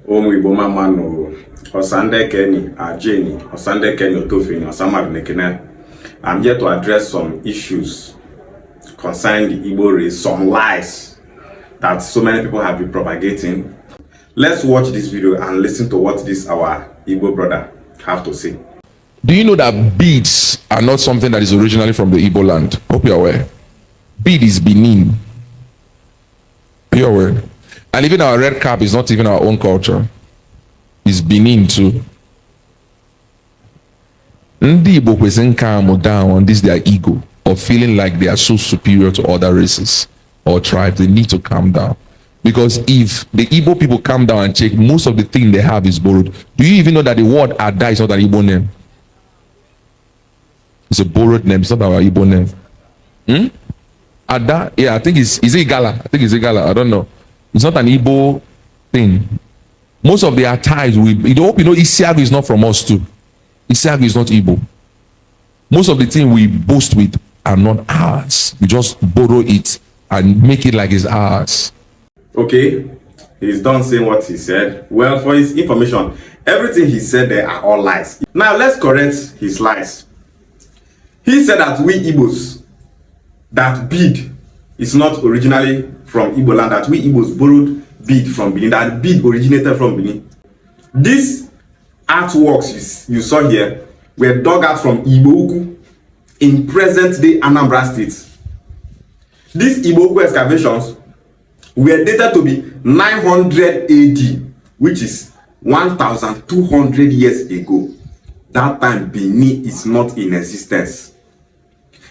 Omu Igbo mama no Osande Kenny, Ajeni, Osande Kenny Otofini, Osama Nekene. I'm here to address some issues concerning the Igbo race, some lies that so many people have been propagating. Let's watch this video and listen to what this our Igbo brother have to say. Do you know that beads are not something that is originally from the Igbo land? Hope you're aware. Bead is Bini. Are you aware? And even our red cap is not even our own culture. It's Benin too. Ndị Igbo kwesịrị calm down on this their ego of feeling like they are so superior to other races or tribes. They need to calm down. Because if the Igbo people calm down and check, most of the thing they have is borrowed. Do you even know that the word Ada is not an Igbo name? It's a borrowed name. It's not our Igbo name. Ada, yeah, I think it's Igala. I think it's Igala. I don't know. It's not an Igbo thing. Most of the attires we hope you know Isiagu is not from us too. Isiagu is not Igbo. Most of the things we boast with are not ours. We just borrow it and make it like it's ours. Okay, he's done saying what he said. Well, for his information, everything he said there are all lies. Now let's correct his lies. He said that we Igbos, that bead is not originally from Igbo land, that we Igbos borrowed bead from Bini, that bead originated from Bini. These artworks you saw here were dug out from Igbo in present-day Anambra State. These Igbo excavations were dated to be 900 AD, which is 1,200 years ago. That time Bini is not in existence.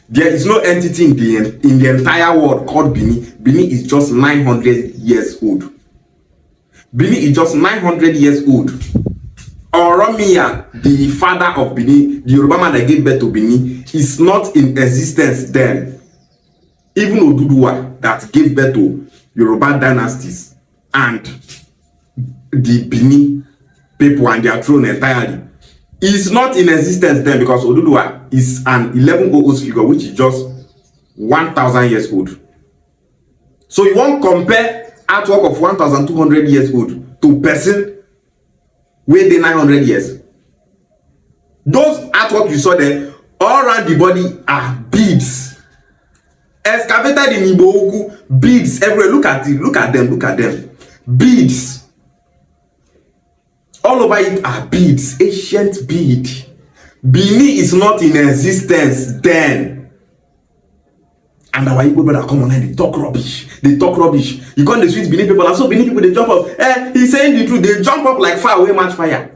There is no entity in the entire world called Bini. Bini is just 900 years old. Bini is just 900 years old. Oromia, the father of Bini, the Yoruba man that gave birth to Bini, is not in existence then. Even Oduduwa that gave birth to Yoruba dynasties and the Bini people and their throne entirely is not in existence then, because Oduduwa is an 1100 figure, which is just 1,000 years old. So you won't compare artwork of 1,200 years old to person where they 900 years. Those artwork you saw there all around the body are beads excavated in Igbo, beads everywhere. Look at it, look at them, beads all over it are beads, ancient bead. Bini is not in existence then. And our Igbo brother come online, they talk rubbish. You can't sweet Bini people, and so Bini people they jump up. He's saying the truth, they jump up like fire away match fire.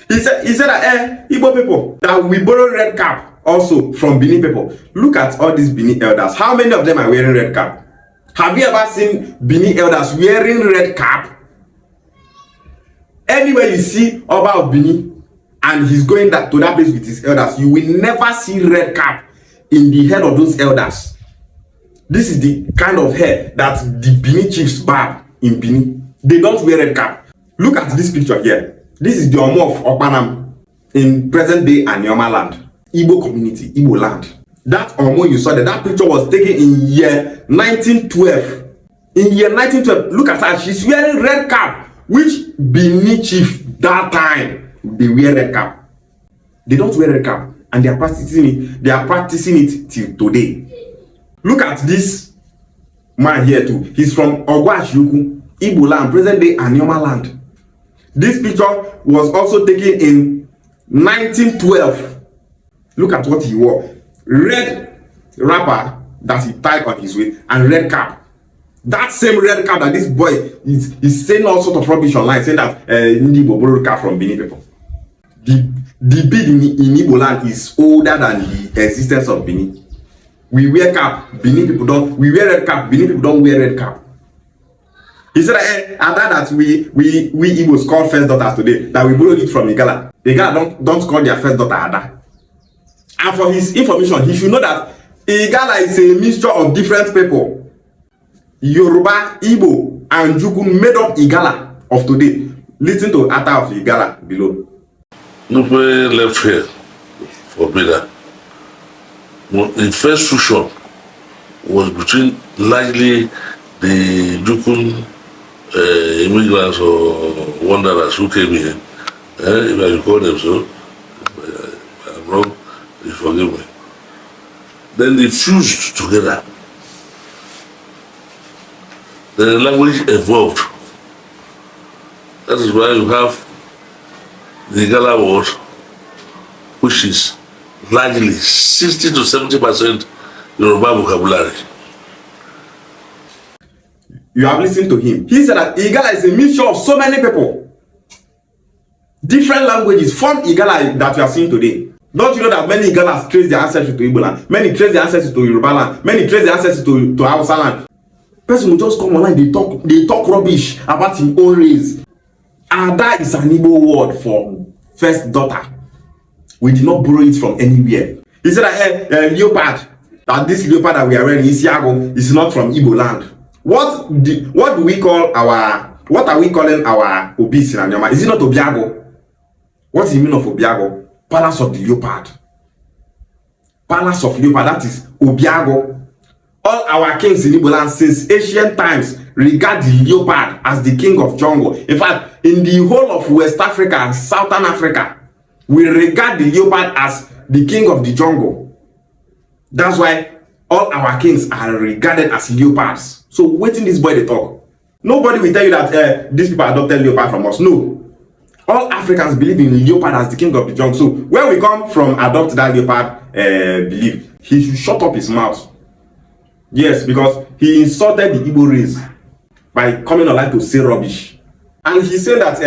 He said that Igbo people that we borrow red cap also from Bini people. Look at all these Bini elders. How many of them are wearing red cap? Have you ever seen Bini elders wearing red cap? Anywhere you see Oba of Bini and he's going to that place with his elders, you will never see red cap in the head of those elders. This is the kind of hair that the Bini chiefs barb in Bini. They don't wear red cap. Look at this picture here. This is the Omo of Okpanam in present day Anioma land. Igbo community, Igbo land. That Omo you saw there, that picture was taken in year 1912. In year 1912, look at her, she's wearing red cap, which Bini chief that time they wear red cap. They don't wear red cap, and they are practicing it till today. Look at this man here too. He's from Ogwashiuku, Igbo land, present day Anioma land. This picture was also taken in 1912. Look at what he wore. Red wrapper that he tied on his waist and red cap. That same red cap that this boy is saying all sort of rubbish online, saying that Igbo borrowed cap from Bini people. The bead in Igbo land is older than the existence of Bini. We wear cap, Bini people don't. We wear red cap, Bini people don't wear red cap. He said that we Igbos call first daughters today, that we borrowed it from Igala. Igala don't call their first daughter Ada. And for his information, he should know that Igala is a mixture of different people. Yoruba, Igbo, and Jukun made up Igala of today. Listen to attire of Igala below. Nobody left here for Beda. The first fusion was between largely the Jukun immigrants or wanderers who came here, if I should call them so, if I'm wrong, you forgive me. Then they fused together. Then the language evolved. That is why you have the Igala word, which is largely 60 to 70% Yoruba vocabulary. You have listened to him. He said that Igala is a mixture of so many people. Different languages form Igala that you are seeing today. Don't you know that many Igalas trace their ancestry to Igbo land? Many trace their ancestry to Yoruba land. Many trace their ancestry to Hausa land. Person will just come online, they talk rubbish about his own race. Ada is an Igbo word for first daughter. We did not borrow it from anywhere. He said that Leopard, that this leopard that we are wearing, Isiago, is not from Igbo land. What are we calling our obis in Anyama? Is it not Obiago? What is the meaning of Obiago? Palace of the Leopard. Palace of Leopard, that is Obiago. All our kings in Igbo land since ancient times regard the leopard as the king of jungle. In fact, in the whole of West Africa and Southern Africa, we regard the leopard as the king of the jungle. That's why all our kings are regarded as leopards. So waiting this boy they talk. Nobody will tell you that these people adopted leopard from us. No. All Africans believe in leopard as the king of the jungle. So where we come from adopt that leopard belief, he should shut up his mouth. Yes, because he insulted the Igbo race by coming online to say rubbish. And he said that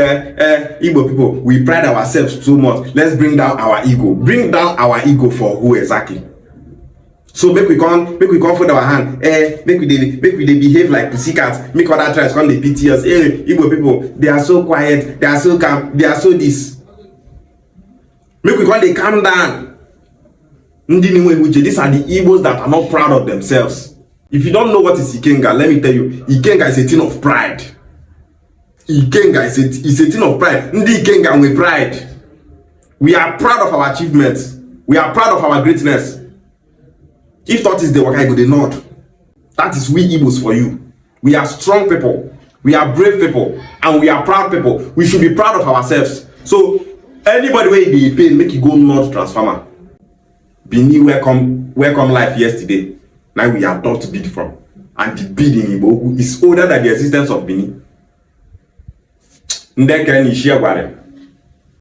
Igbo people, we pride ourselves so much. Let's bring down our ego. Bring down our ego for who exactly? So make we come fold our hand. Make we behave like pussycats. Make other tribes come they pity us. Igbo people, they are so quiet. They are so calm. They are so this. Make we come they calm down. These are the Igbos that are not proud of themselves. If you don't know what is Ikenga, let me tell you, Ikenga is a thing of pride. Ikenga is a thing of pride. Ndi Ikenga with pride. We are proud of our achievements. We are proud of our greatness. If that is the work I go the nod, that is we Igbos for you. We are strong people. We are brave people. And we are proud people. We should be proud of ourselves. So anybody where be pain, make you go nod transformer. Bini welcome life yesterday. Now we are taught bead from. And the bead in Igbo is older than the existence of Bini. Ndeke ni share wale.